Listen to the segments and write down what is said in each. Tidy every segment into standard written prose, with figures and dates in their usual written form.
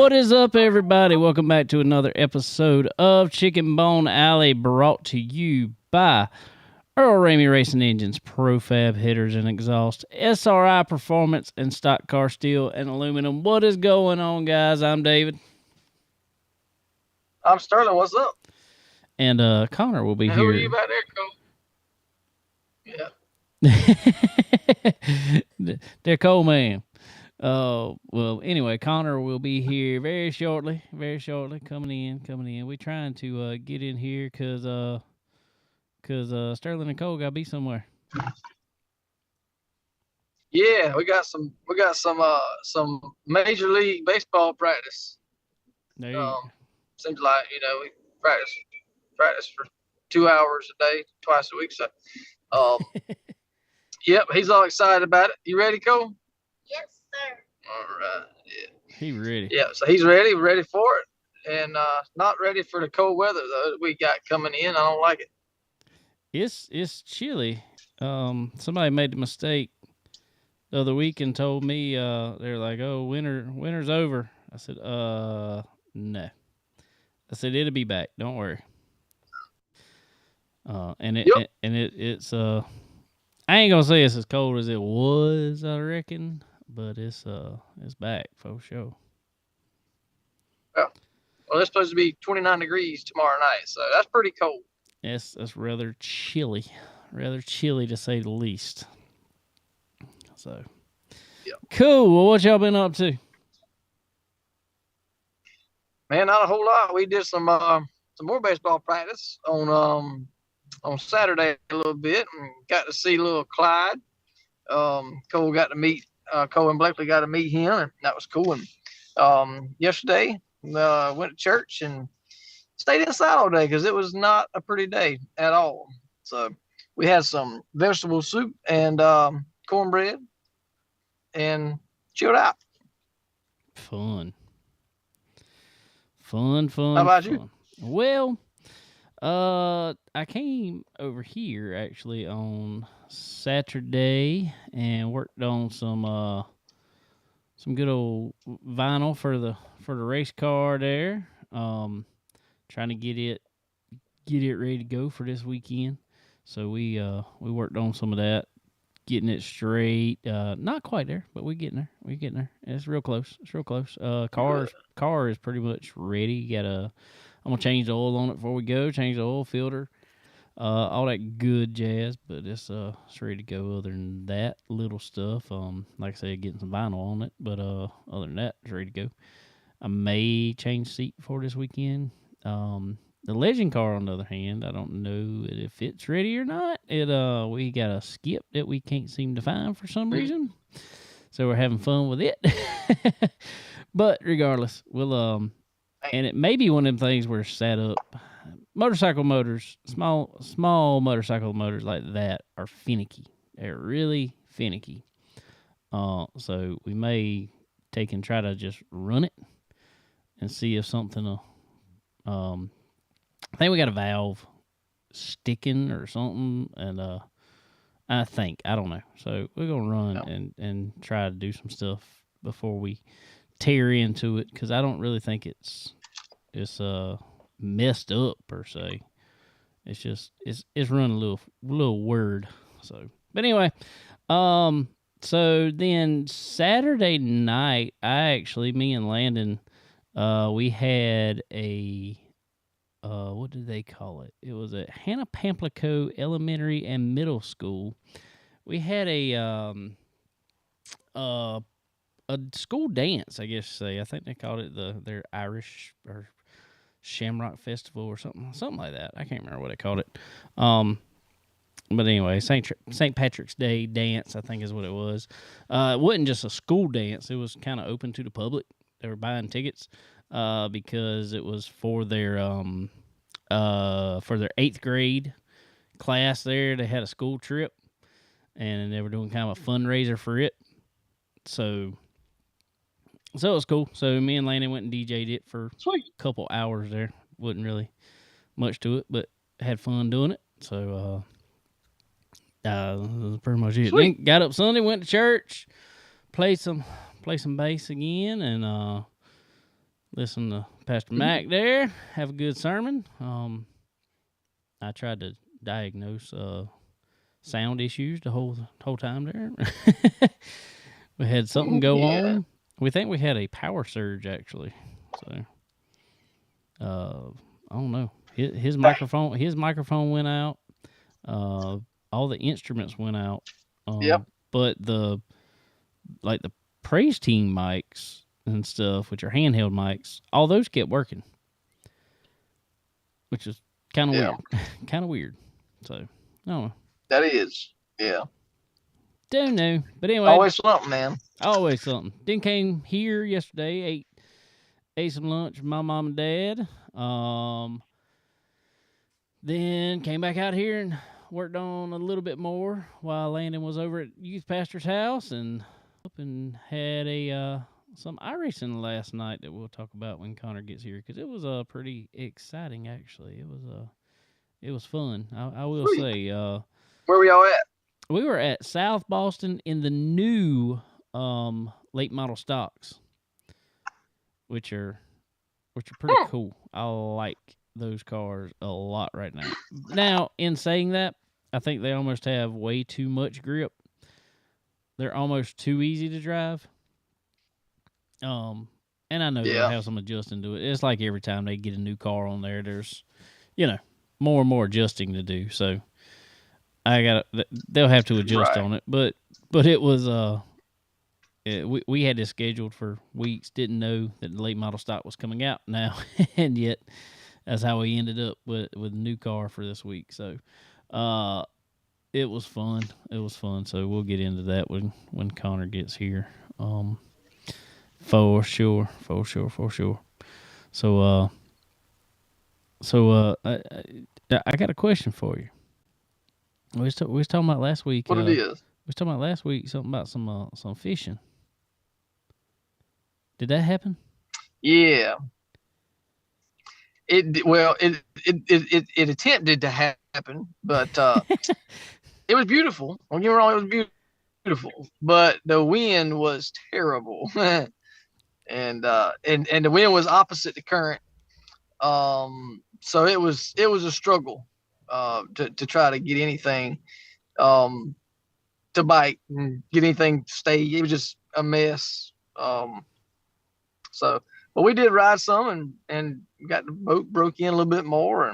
What is up, everybody? Welcome back to another episode of Chicken Bone Alley, brought to you by Earl Ramey Racing Engines, Profab Headers and Exhaust, SRI Performance, and Stock Car Steel and Aluminum. What is going on, guys? I'm David. I'm Sterling. What's up? And Connor will be and here. Who are you back there, Cole? Yeah. They're Cole Man. Well, anyway, Connor will be here very shortly, coming in. We're trying to get in here because Sterling and Cole got to be somewhere. Yeah, we got some Major League Baseball practice. Seems like we practice for 2 hours a day, twice a week. So, yep, he's all excited about it. You ready, Cole? Yes, sir. All right. Yeah. He ready. Yeah, so he's ready. We're ready for it, and not ready for the cold weather though that we got coming in. I don't like it. It's chilly. Somebody made the mistake the other week and told me they're like, "Oh, winter's over." I said, no. I said it'll be back. Don't worry. It's I ain't gonna say it's as cold as it was, I reckon, but it's back for sure. Well, it's supposed to be 29 degrees tomorrow night, so that's pretty cold. Yes, that's rather chilly to say the least. So, yeah. Cool. Well, what y'all been up to? Man, not a whole lot. We did some more baseball practice on Saturday a little bit, and got to see little Clyde. Cole got to meet Cole and Blakely got to meet him, and that was cool. And yesterday, went to church and stayed inside all day because it was not a pretty day at all. So we had some vegetable soup and cornbread and chilled out. Fun. How about you? Well, I came over here actually on Saturday and worked on some good old vinyl for the race car there. Trying to get it ready to go for this weekend. So we worked on some of that, getting it straight. Not quite there, but we're getting there. It's real close. Car is pretty much ready. I'm gonna change the oil on it before we go. Change the oil filter, all that good jazz. But it's ready to go. Other than that, little stuff. Like I said, getting some vinyl on it. But other than that, it's ready to go. I may change seat for this weekend. The legend car, on the other hand, I don't know if it's ready or not. We got a skip that we can't seem to find for some reason, so we're having fun with it. But regardless, we'll and it may be one of them things where it's set up. Motorcycle motors, small motorcycle motors like that are finicky. They're really finicky. So we may take and try to just run it and see if something will. I think we got a valve sticking or something, and I don't know. So we're gonna run and try to do some stuff before we tear into it, because I don't really think it's messed up per se. It's just it's running a little weird. So, but anyway, so then Saturday night, me and Landon, we had a. What did they call it? It was at Hannah Pamplico Elementary and Middle School. We had a school dance, I guess you say. I think they called it their Irish or Shamrock Festival or something like that. I can't remember what they called it. But anyway, St. Patrick's Day dance, I think is what it was. It wasn't just a school dance. It was kind of open to the public. They were buying tickets. Because it was for their 8th grade class there. They had a school trip, and they were doing kind of a fundraiser for it. So it was cool. So me and Landon went and DJ'd it for a couple hours there. Wasn't really much to it, but had fun doing it. So that was pretty much it. Then got up Sunday, went to church, played some bass again, and listen to Pastor Mac there. Have a good sermon. I tried to diagnose sound issues the whole time there. We had something go on. We think we had a power surge actually. So I don't know. His microphone went out. All the instruments went out. But the praise team mics and stuff, which are handheld mics, all those kept working, which is kind of weird. Kind of weird. So, I don't know. That is, yeah. Don't know. But anyway. Always something, man. Always something. Then came here yesterday, ate some lunch with my mom and dad. Then came back out here and worked on a little bit more while Landon was over at youth pastor's house and had some iRacing last night that we'll talk about when Connor gets here because it was pretty exciting actually. It was fun. I will say. Where were y'all at? We were at South Boston in the new late model stocks, which are pretty cool. I like those cars a lot right now. Now, in saying that, I think they almost have way too much grip. They're almost too easy to drive. And I know they'll have some adjusting to it. It's like every time they get a new car on there, there's, more and more adjusting to do. So they'll have to adjust on it. But it was we had this scheduled for weeks. Didn't know that the late model stock was coming out now, and yet that's how we ended up with a new car for this week. So, it was fun. It was fun. So we'll get into that when Connor gets here. For sure. So I got a question for you. We was talking about last week. What it is? We was talking about last week something about some fishing. Did that happen? Yeah. It attempted to happen, but it was beautiful. Don't get me wrong, it was beautiful, but the wind was terrible, and the wind was opposite the current. So it was a struggle to try to get anything to bite and get anything to stay. It was just a mess. But we did ride some and got the boat broke in a little bit more,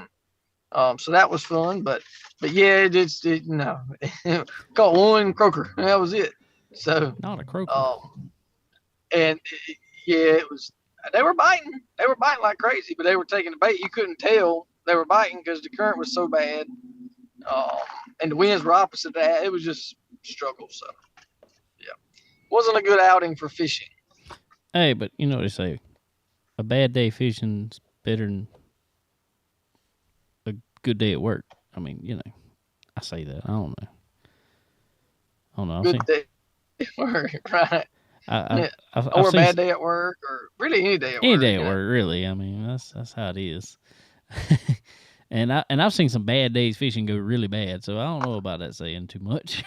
and so that was fun. But yeah, caught one croaker, and that was it. So not a croaker. And it was. They were biting. They were biting like crazy, but they were taking the bait. You couldn't tell they were biting because the current was so bad, and the winds were opposite that. It was just struggle. So yeah, wasn't a good outing for fishing. Hey, but you know what they say. A bad day fishing's better than a good day at work. I mean, I say that. I don't know. Good day at work, right? Or a bad day at work, or really any day at work. Any day at work, really. I mean, that's how it is. and I've seen some bad days fishing go really bad, so I don't know about that saying too much.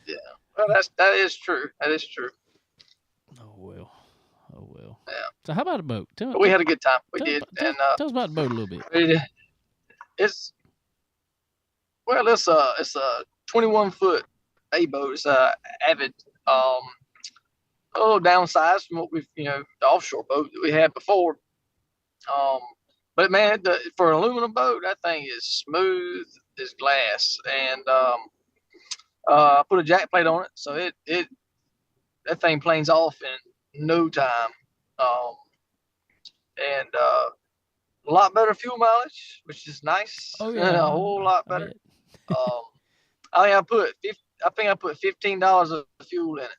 Yeah, well, that is true. That is true. Oh well. Yeah. So how about a boat? We had a good time. We did. Tell us about the boat a little bit. It's a 21-foot A boat. It's a Avid, a little downsized from what the offshore boat that we had before. But man, for an aluminum boat, that thing is smooth as glass, and I put a jack plate on it, so that thing planes off in no time, and a lot better fuel mileage, which is nice. Oh yeah, a whole lot better. I think I put $15 of fuel in it.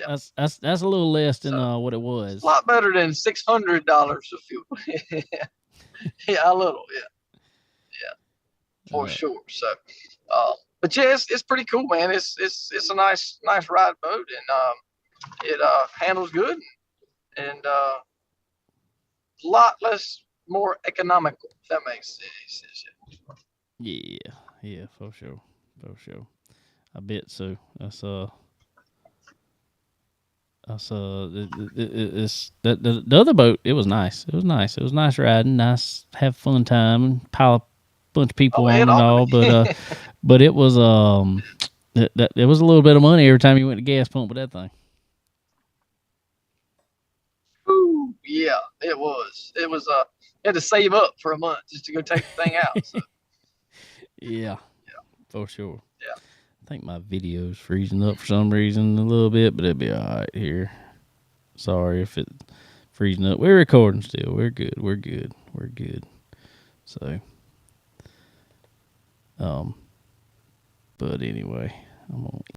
That's a little less than what it was. A lot better than $600 of fuel. Yeah, a little, yeah, for sure. So, but yeah, it's pretty cool, man. It's a nice ride boat, and it handles good, and a lot more economical. If that makes sense. Yeah, for sure. I bet so. That's So the other boat, it was nice. It was nice. It was nice riding. Nice, have fun time. Pile a bunch of people Oh, on it and ought to all. be. But it was it was a little bit of money every time you went to gas pump with that thing. Ooh, yeah, it was. It was. You had to save up for a month just to go take the thing out. So Yeah, for sure. yeah. I think my video's freezing up for some reason a little bit, but it'll be all right here. Sorry if it's freezing up. We're recording still. We're good. We're good. We're good. So, but anyway, I'm gonna